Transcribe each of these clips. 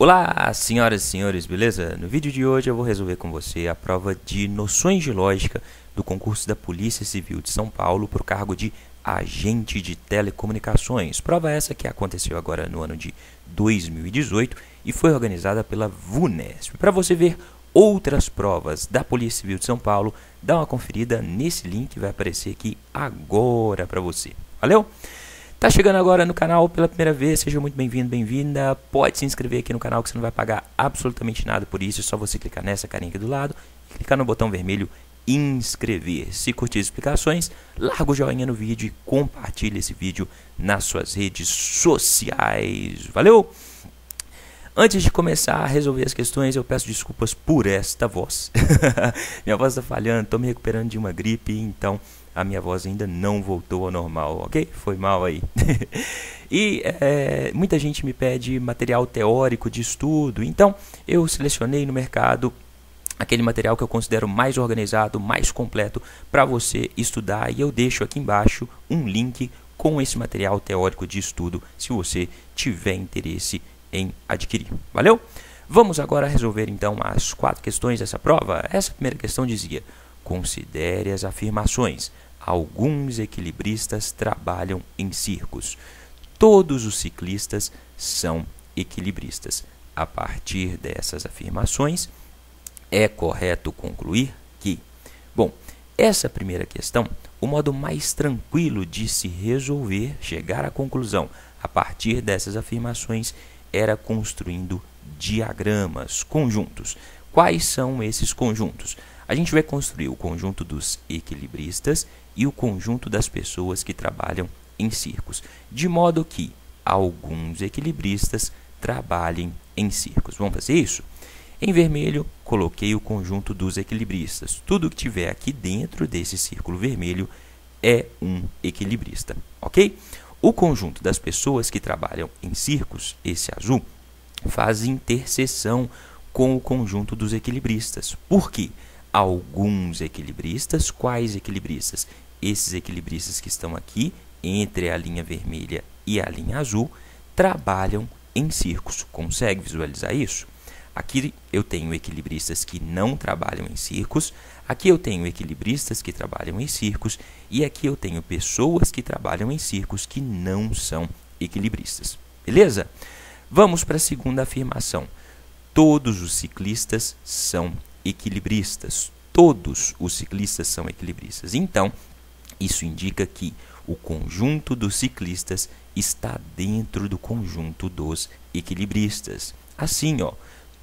Olá, senhoras e senhores, beleza? No vídeo de hoje eu vou resolver com você a prova de noções de lógica do concurso da Polícia Civil de São Paulo para o cargo de agente de telecomunicações. Prova essa que aconteceu agora no ano de 2018 e foi organizada pela VUNESP. Para você ver outras provas da Polícia Civil de São Paulo, dá uma conferida nesse link que vai aparecer aqui agora para você. Valeu? Tá chegando agora no canal pela primeira vez, seja muito bem-vindo, bem-vinda. Pode se inscrever aqui no canal que você não vai pagar absolutamente nada por isso. É só você clicar nessa carinha aqui do lado e clicar no botão vermelho inscrever. Se curtir as explicações, larga o joinha no vídeo e compartilha esse vídeo nas suas redes sociais. Valeu? Antes de começar a resolver as questões, eu peço desculpas por esta voz. Minha voz está falhando, estou me recuperando de uma gripe, então a minha voz ainda não voltou ao normal, ok? Foi mal aí. E muita gente me pede material teórico de estudo, então eu selecionei no mercado aquele material que eu considero mais organizado, mais completo para você estudar, e eu deixo aqui embaixo um link com esse material teórico de estudo, se você tiver interesse em adquirir. Valeu? Vamos agora resolver então as 4 questões dessa prova. Essa primeira questão dizia: considere as afirmações. Alguns equilibristas trabalham em circos. Todos os ciclistas são equilibristas. A partir dessas afirmações, é correto concluir que... Bom, essa primeira questão, o modo mais tranquilo de se resolver, chegar à conclusão a partir dessas afirmações, era construindo diagramas, conjuntos. Quais são esses conjuntos? A gente vai construir o conjunto dos equilibristas e o conjunto das pessoas que trabalham em circos, de modo que alguns equilibristas trabalhem em circos. Vamos fazer isso? Em vermelho, coloquei o conjunto dos equilibristas. Tudo que tiver aqui dentro desse círculo vermelho é um equilibrista, ok? O conjunto das pessoas que trabalham em circos, esse azul, faz interseção com o conjunto dos equilibristas. Por quê? Alguns equilibristas, quais equilibristas? Esses equilibristas que estão aqui, entre a linha vermelha e a linha azul, trabalham em circos. Consegue visualizar isso? Aqui eu tenho equilibristas que não trabalham em circos, aqui eu tenho equilibristas que trabalham em circos, e aqui eu tenho pessoas que trabalham em circos que não são equilibristas. Beleza? Vamos para a segunda afirmação. Todos os ciclistas são equilibristas. Todos os ciclistas são equilibristas. Então, isso indica que o conjunto dos ciclistas está dentro do conjunto dos equilibristas. Assim, ó,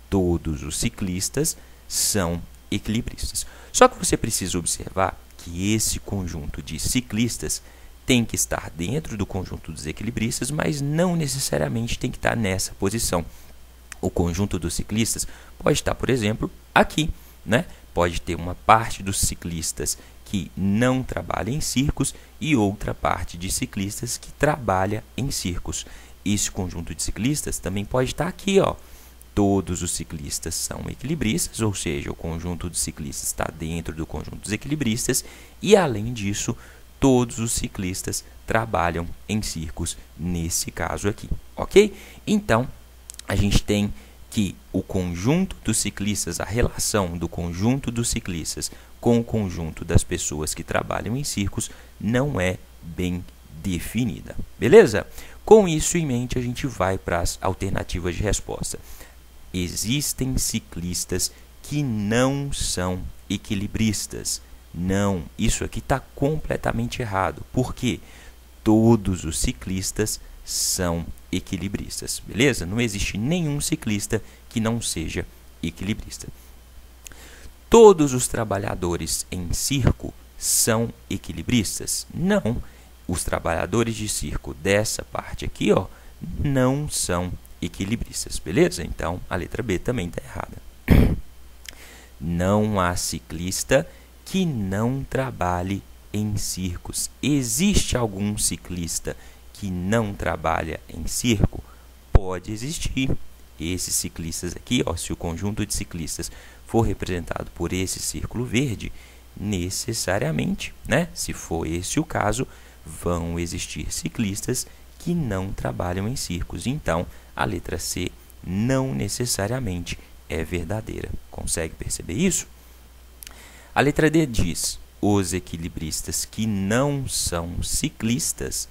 todos os ciclistas são equilibristas. Só que você precisa observar que esse conjunto de ciclistas tem que estar dentro do conjunto dos equilibristas, mas não necessariamente tem que estar nessa posição. O conjunto dos ciclistas pode estar, por exemplo, aqui, né? Pode ter uma parte dos ciclistas que não trabalha em circos e outra parte de ciclistas que trabalha em circos. Esse conjunto de ciclistas também pode estar aqui, ó. Todos os ciclistas são equilibristas, ou seja, o conjunto de ciclistas está dentro do conjunto dos equilibristas, e além disso, todos os ciclistas trabalham em circos nesse caso aqui, ok? Então, a gente tem que o conjunto dos ciclistas, a relação do conjunto dos ciclistas com o conjunto das pessoas que trabalham em circos não é bem definida, beleza? Com isso em mente, a gente vai para as alternativas de resposta. Existem ciclistas que não são equilibristas. Não, isso aqui está completamente errado. Por quê? Todos os ciclistas são equilibristas, beleza? Não existe nenhum ciclista que não seja equilibrista. Todos os trabalhadores em circo são equilibristas? Não. Os trabalhadores de circo dessa parte aqui, ó, não são equilibristas, beleza? Então, a letra B também está errada. Não há ciclista que não trabalhe em circos. Existe algum ciclista que não trabalha em circo? Pode existir. Esses ciclistas aqui, ó, se o conjunto de ciclistas for representado por esse círculo verde, necessariamente, né, se for esse o caso, vão existir ciclistas que não trabalham em circos. Então, a letra C não necessariamente é verdadeira. Consegue perceber isso? A letra D diz: os equilibristas que não são ciclistas,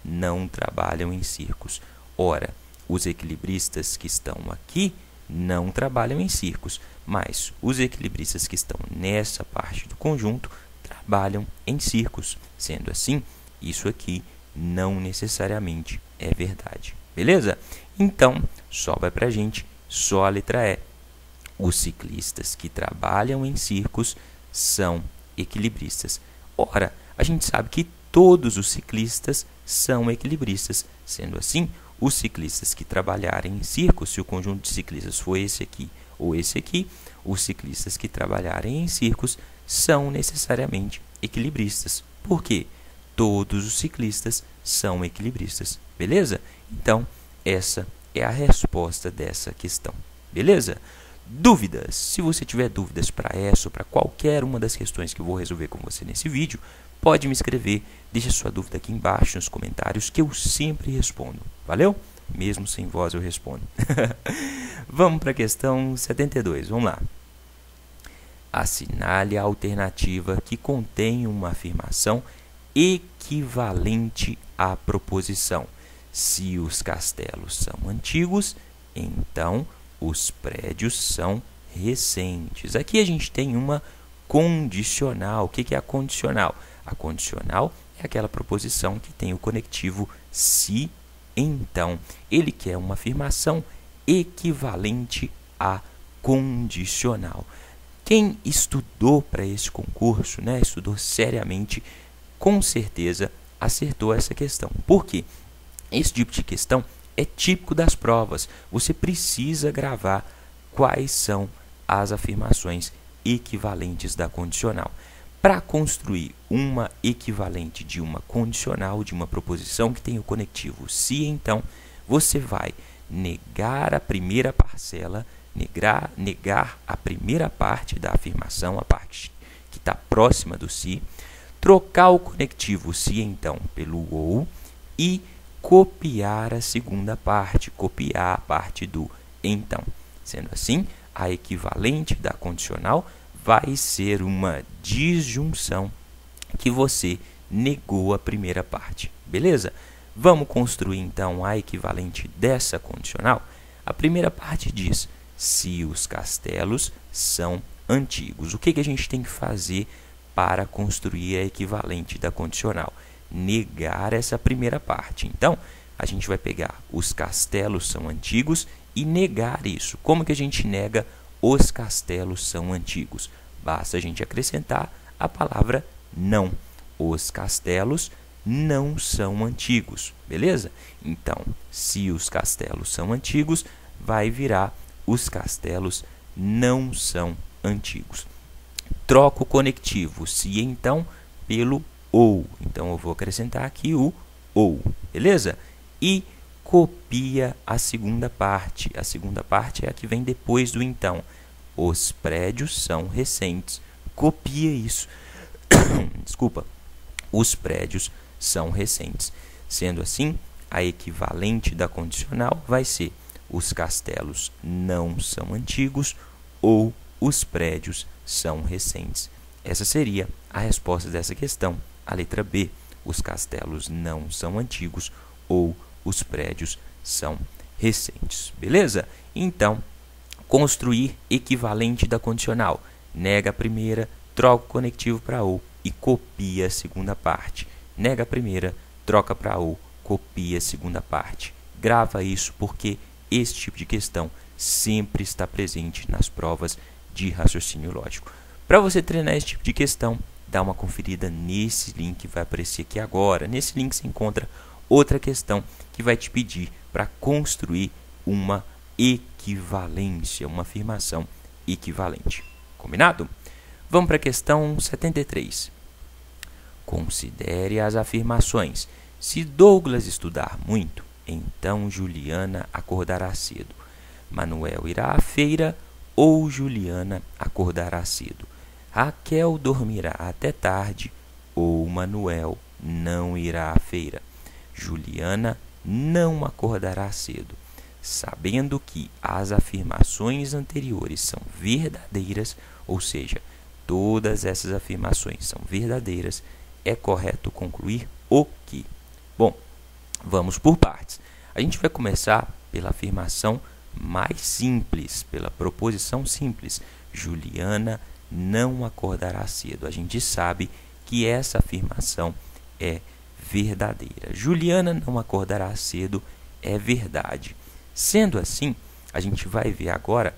não trabalham em circos. Ora, os equilibristas que estão aqui não trabalham em circos, mas os equilibristas que estão nessa parte do conjunto trabalham em circos. Sendo assim, isso aqui não necessariamente é verdade. Beleza? Então, sobra para a gente só a letra E. Os ciclistas que trabalham em circos são equilibristas. Ora, a gente sabe que todos os ciclistas são equilibristas. Sendo assim, os ciclistas que trabalharem em circos, se o conjunto de ciclistas for esse aqui ou esse aqui, os ciclistas que trabalharem em circos são necessariamente equilibristas. Por quê? Todos os ciclistas são equilibristas. Beleza? Então, essa é a resposta dessa questão. Beleza? Dúvidas? Se você tiver dúvidas para essa ou para qualquer uma das questões que eu vou resolver com você nesse vídeo, pode me escrever, deixa sua dúvida aqui embaixo nos comentários que eu sempre respondo. Valeu? Mesmo sem voz eu respondo. Vamos para a questão 72, vamos lá. Assinale a alternativa que contém uma afirmação equivalente à proposição. Se os castelos são antigos, então os prédios são recentes. Aqui a gente tem uma condicional. O que é a condicional? A condicional é aquela proposição que tem o conectivo se, então. Ele quer uma afirmação equivalente à condicional. Quem estudou para esse concurso, estudou seriamente, com certeza acertou essa questão. Por quê? Esse tipo de questão é típico das provas. Você precisa gravar quais são as afirmações equivalentes da condicional. Para construir uma equivalente de uma condicional, de uma proposição que tem o conectivo se, então, você vai negar a primeira parcela, negar a primeira parte da afirmação, a parte que está próxima do se, trocar o conectivo se, então, pelo ou e copiar a segunda parte, copiar a parte do então. Sendo assim, a equivalente da condicional vai ser uma disjunção que você negou a primeira parte. Beleza? Vamos construir então a equivalente dessa condicional? A primeira parte diz: se os castelos são antigos. O que a gente tem que fazer para construir a equivalente da condicional? Negar essa primeira parte. Então, a gente vai pegar os castelos são antigos e negar isso. Como que a gente nega os castelos são antigos? Basta a gente acrescentar a palavra não. Os castelos não são antigos, beleza? Então, se os castelos são antigos, vai virar os castelos não são antigos. Troca o conectivo se então pelo ou. Então, eu vou acrescentar aqui o ou, beleza? E copia a segunda parte. A segunda parte é a que vem depois do então. Os prédios são recentes. Copia isso. Desculpa. Os prédios são recentes. Sendo assim, a equivalente da condicional vai ser: os castelos não são antigos ou os prédios são recentes. Essa seria a resposta dessa questão. A letra B: os castelos não são antigos ou os prédios são recentes. Beleza? Então, construir equivalente da condicional. Nega a primeira, troca o conectivo para ou e copia a segunda parte. Nega a primeira, troca para ou, copia a segunda parte. Grava isso porque esse tipo de questão sempre está presente nas provas de raciocínio lógico. Para você treinar esse tipo de questão, dá uma conferida nesse link que vai aparecer aqui agora. Nesse link você encontra outra questão que vai te pedir para construir uma equivalência, uma afirmação equivalente. Combinado? Vamos para a questão 73. Considere as afirmações. Se Douglas estudar muito, então Juliana acordará cedo. Manuel irá à feira ou Juliana acordará cedo. Raquel dormirá até tarde ou Manuel não irá à feira. Juliana não acordará cedo. Sabendo que as afirmações anteriores são verdadeiras, ou seja, todas essas afirmações são verdadeiras, é correto concluir o que? Bom, vamos por partes. A gente vai começar pela afirmação mais simples, pela proposição simples. Juliana não acordará cedo. A gente sabe que essa afirmação é verdadeira. Juliana não acordará cedo é verdade. Sendo assim, a gente vai ver agora,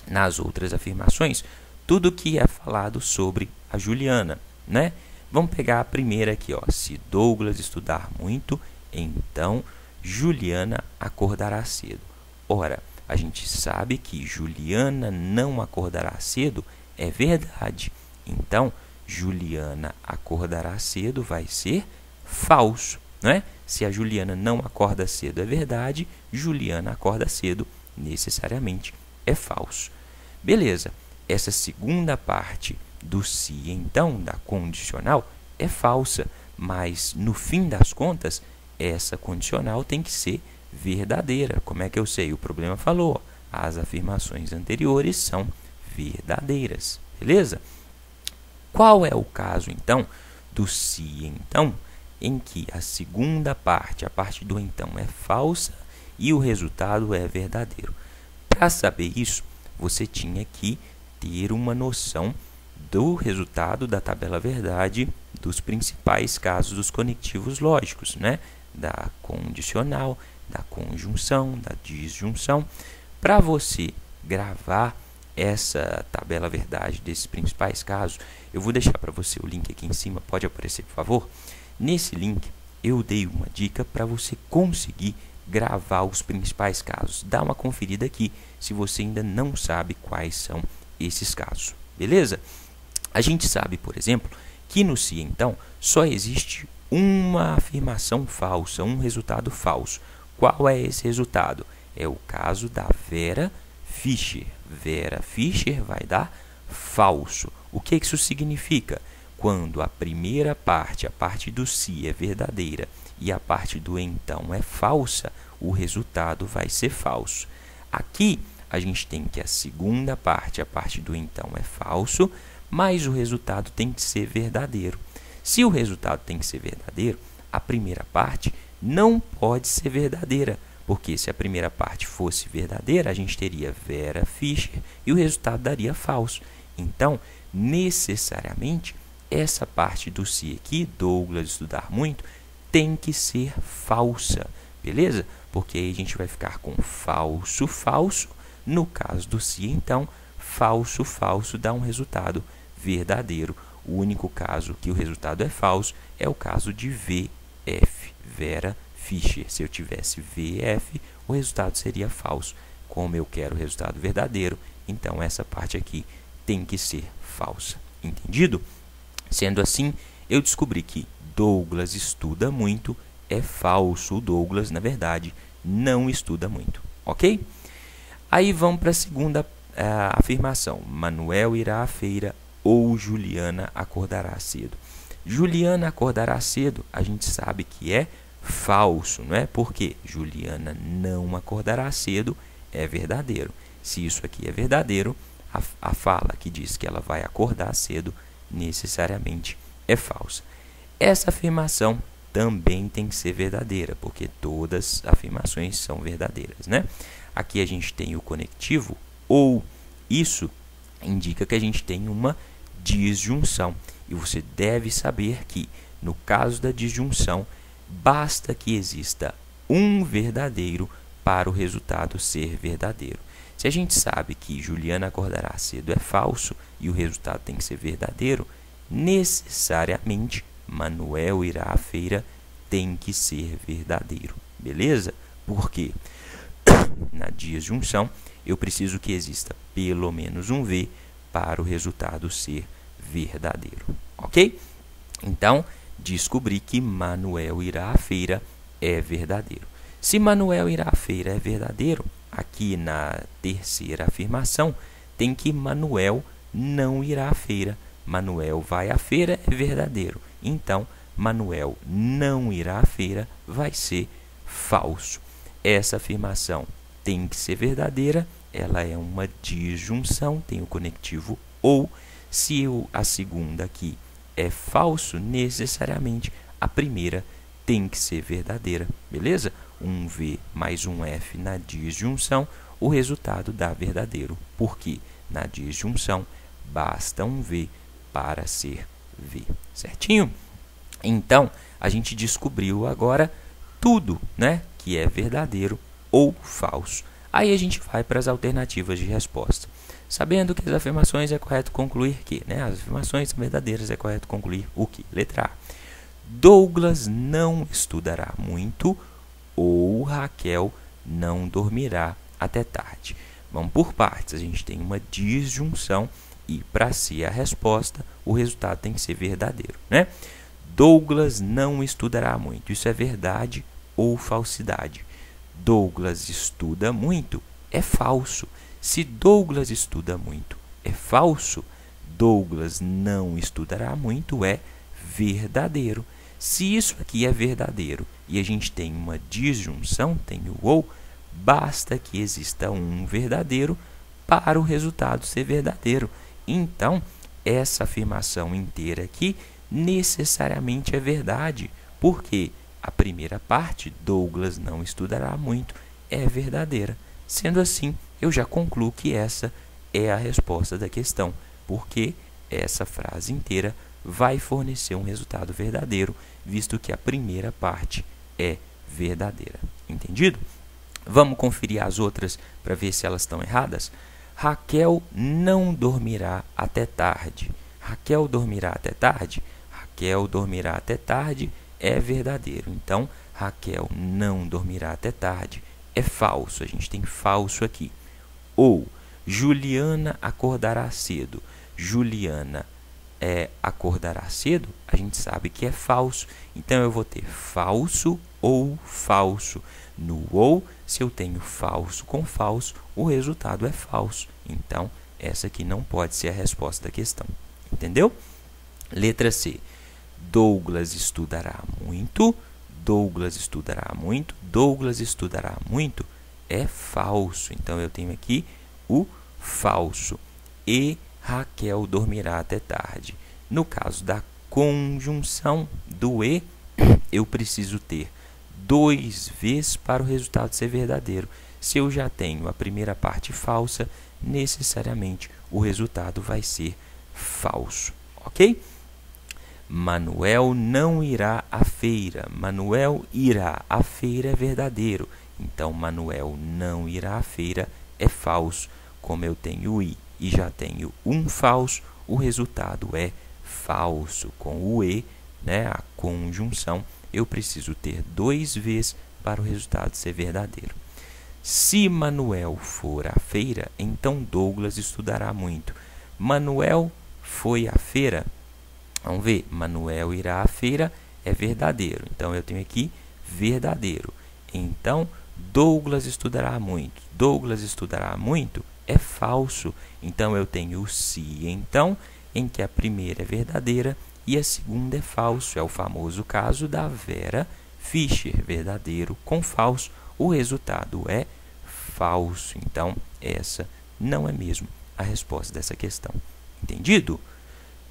nas outras afirmações, tudo que é falado sobre a Juliana, né? Vamos pegar a primeira aqui, ó. Se Douglas estudar muito, então Juliana acordará cedo. Ora, a gente sabe que Juliana não acordará cedo é verdade. Então, Juliana acordará cedo vai ser falso, não é? Se a Juliana não acorda cedo é verdade, Juliana acorda cedo necessariamente é falso. Beleza, essa segunda parte do se, então, da condicional, é falsa, mas no fim das contas, essa condicional tem que ser verdadeira. Como é que eu sei? O problema falou, as afirmações anteriores são verdadeiras, beleza? Qual é o caso, então, do se, então, em que a segunda parte, a parte do então, é falsa e o resultado é verdadeiro? Para saber isso, você tinha que ter uma noção do resultado da tabela verdade dos principais casos dos conectivos lógicos, né? Da condicional, da conjunção, da disjunção. Para você gravar essa tabela verdade desses principais casos, eu vou deixar para você o link aqui em cima, pode aparecer, por favor? Nesse link, eu dei uma dica para você conseguir gravar os principais casos. Dá uma conferida aqui se você ainda não sabe quais são esses casos, beleza? A gente sabe, por exemplo, que no se, então, só existe uma afirmação falsa, um resultado falso. Qual é esse resultado? É o caso da Vera Fischer. Vera Fischer vai dar falso. O que isso significa? Quando a primeira parte, a parte do se, é verdadeira e a parte do então é falsa, o resultado vai ser falso. Aqui, a gente tem que a segunda parte, a parte do então é falso, mas o resultado tem que ser verdadeiro. Se o resultado tem que ser verdadeiro, a primeira parte não pode ser verdadeira, porque se a primeira parte fosse verdadeira, a gente teria Vera Fischer e o resultado daria falso. Então, necessariamente, essa parte do se aqui, Douglas estudar muito, tem que ser falsa, beleza? Porque aí a gente vai ficar com falso, falso. No caso do se, então, falso, falso dá um resultado verdadeiro. O único caso que o resultado é falso é o caso de VF, Vera Fischer. Se eu tivesse VF, o resultado seria falso. Como eu quero o resultado verdadeiro, então essa parte aqui tem que ser falsa. Entendido? Sendo assim, eu descobri que Douglas estuda muito é falso. O Douglas, na verdade, não estuda muito, ok? Aí vamos para a segunda afirmação. Manuel irá à feira ou Juliana acordará cedo. Juliana acordará cedo, a gente sabe que é falso, não é? Porque Juliana não acordará cedo é verdadeiro. Se isso aqui é verdadeiro, a fala que diz que ela vai acordar cedo necessariamente é falsa. Essa afirmação também tem que ser verdadeira, porque todas as afirmações são verdadeiras, né? Aqui a gente tem o conectivo ou. Isso indica que a gente tem uma disjunção. E você deve saber que, no caso da disjunção, basta que exista um verdadeiro para o resultado ser verdadeiro. Se a gente sabe que Juliana acordará cedo é falso e o resultado tem que ser verdadeiro, necessariamente Manuel irá à feira tem que ser verdadeiro, beleza? Por quê? Na disjunção, eu preciso que exista pelo menos um V para o resultado ser verdadeiro, ok? Então, descobri que Manuel irá à feira é verdadeiro. Se Manuel irá à feira é verdadeiro, aqui na terceira afirmação, tem que Manuel não irá à feira. Manuel vai à feira é verdadeiro. Então, Manuel não irá à feira vai ser falso. Essa afirmação tem que ser verdadeira, ela é uma disjunção, tem o conectivo ou. Se a segunda aqui é falso, necessariamente a primeira tem que ser verdadeira, beleza? Um V mais um F na disjunção, o resultado dá verdadeiro, porque na disjunção basta um V para ser V, certinho? Então, a gente descobriu agora tudo, né, que é verdadeiro ou falso. Aí a gente vai para as alternativas de resposta. Sabendo que as afirmações é correto concluir que, né, as afirmações são verdadeiras, é correto concluir o que? Letra A. Douglas não estudará muito ou Raquel não dormirá até tarde. Vamos por partes. A gente tem uma disjunção e para ser a resposta, o resultado tem que ser verdadeiro, né? Douglas não estudará muito. Isso é verdade ou falsidade? Douglas estuda muito é falso. Se Douglas estuda muito é falso, Douglas não estudará muito é verdadeiro. Se isso aqui é verdadeiro e a gente tem uma disjunção, tem o ou, basta que exista um verdadeiro para o resultado ser verdadeiro. Então, essa afirmação inteira aqui necessariamente é verdade, porque a primeira parte, Douglas não estudará muito, é verdadeira. Sendo assim, eu já concluo que essa é a resposta da questão, porque essa frase inteira vai fornecer um resultado verdadeiro, visto que a primeira parte é verdadeira. Entendido? Vamos conferir as outras para ver se elas estão erradas? Raquel não dormirá até tarde. Raquel dormirá até tarde? Raquel dormirá até tarde é verdadeiro. Então, Raquel não dormirá até tarde é falso. A gente tem falso aqui. Ou, Juliana acordará cedo. Juliana acordará cedo? A gente sabe que é falso. Então, eu vou ter falso ou falso. No ou, se eu tenho falso com falso, o resultado é falso. Então, essa aqui não pode ser a resposta da questão. Entendeu? Letra C. Douglas estudará muito. Douglas estudará muito. Douglas estudará muito é falso. Então, eu tenho aqui o falso. E Raquel dormirá até tarde. No caso da conjunção do e, eu preciso ter 2 vezes para o resultado ser verdadeiro. Se eu já tenho a primeira parte falsa, necessariamente o resultado vai ser falso, ok? Manuel não irá à feira. Manuel irá à feira é verdadeiro. Então, Manuel não irá à feira é falso. Como eu tenho i e já tenho um falso, o resultado é falso. Com o e, né, a conjunção, eu preciso ter 2 vezes para o resultado ser verdadeiro. Se Manuel for à feira, então Douglas estudará muito. Manuel foi à feira. Vamos ver, Manuel irá à feira é verdadeiro. Então, eu tenho aqui verdadeiro. Então, Douglas estudará muito. Douglas estudará muito é falso. Então, eu tenho o se, então, em que a primeira é verdadeira e a segunda é falso. É o famoso caso da Vera Fischer, verdadeiro com falso. O resultado é falso. Então, essa não é mesmo a resposta dessa questão. Entendido?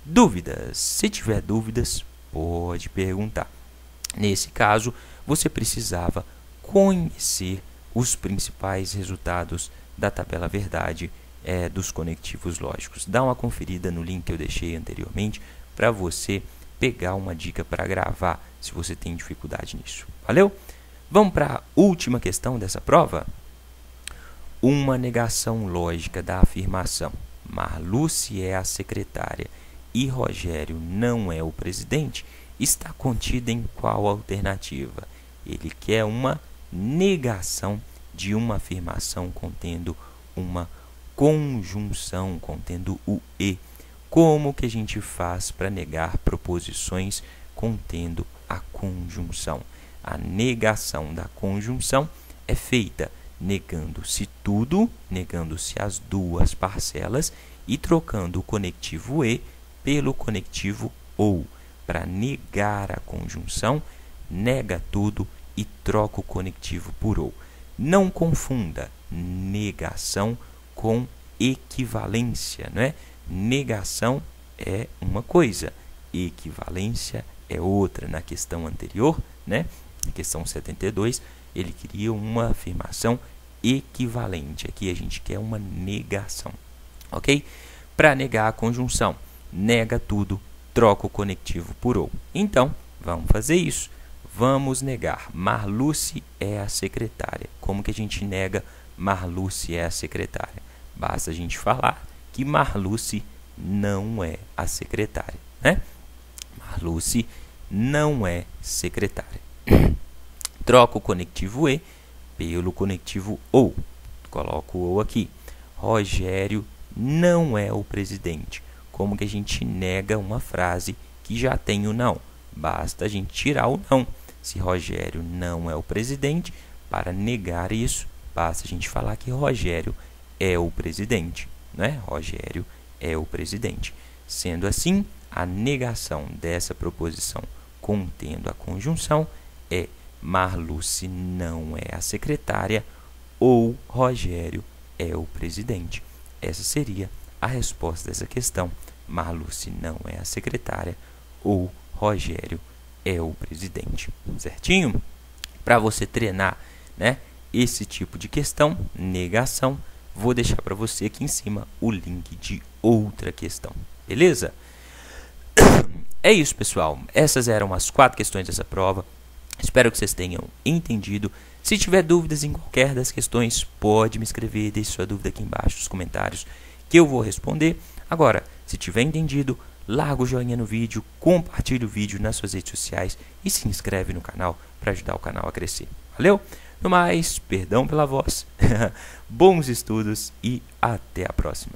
Dúvidas? Se tiver dúvidas, pode perguntar. Nesse caso, você precisava conhecer os principais resultados da tabela verdade dos conectivos lógicos. Dá uma conferida no link que eu deixei anteriormente para você pegar uma dica para gravar, se você tem dificuldade nisso. Valeu? Vamos para a última questão dessa prova? Uma negação lógica da afirmação Marluce é a secretária e Rogério não é o presidente está contida em qual alternativa? Ele quer uma negação de uma afirmação contendo uma conjunção, contendo o e. Como que a gente faz para negar proposições contendo a conjunção? A negação da conjunção é feita negando-se tudo, negando-se as duas parcelas e trocando o conectivo e pelo conectivo ou. Para negar a conjunção, nega tudo e troca o conectivo por ou. Não confunda negação com equivalência, não é? Negação é uma coisa, equivalência é outra. Na questão anterior, né? Na questão 72, ele queria uma afirmação equivalente. Aqui a gente quer uma negação, ok? Para negar a conjunção, nega tudo, troca o conectivo por ou. Então, vamos fazer isso. Vamos negar Marluce é a secretária. Como que a gente nega Marluce é a secretária? Basta a gente falar que Marluce não é a secretária, né? Marluce não é secretária. Troca o conectivo e pelo conectivo ou. Coloco o ou aqui. Rogério não é o presidente. Como que a gente nega uma frase que já tem o não? Basta a gente tirar o não. Se Rogério não é o presidente, para negar isso, basta a gente falar que Rogério é o presidente, né? Rogério é o presidente. Sendo assim, a negação dessa proposição contendo a conjunção é Marluce não é a secretária ou Rogério é o presidente. Essa seria a resposta dessa questão. Marluce não é a secretária ou Rogério é o presidente. Certinho? Para você treinar, né, esse tipo de questão, negação, vou deixar para você aqui em cima o link de outra questão. Beleza? É isso, pessoal. Essas eram as 4 questões dessa prova. Espero que vocês tenham entendido. Se tiver dúvidas em qualquer das questões, pode me escrever, deixe sua dúvida aqui embaixo nos comentários que eu vou responder. Agora, se tiver entendido, larga o joinha no vídeo, compartilhe o vídeo nas suas redes sociais e se inscreve no canal para ajudar o canal a crescer. Valeu? No mais, perdão pela voz, bons estudos e até a próxima.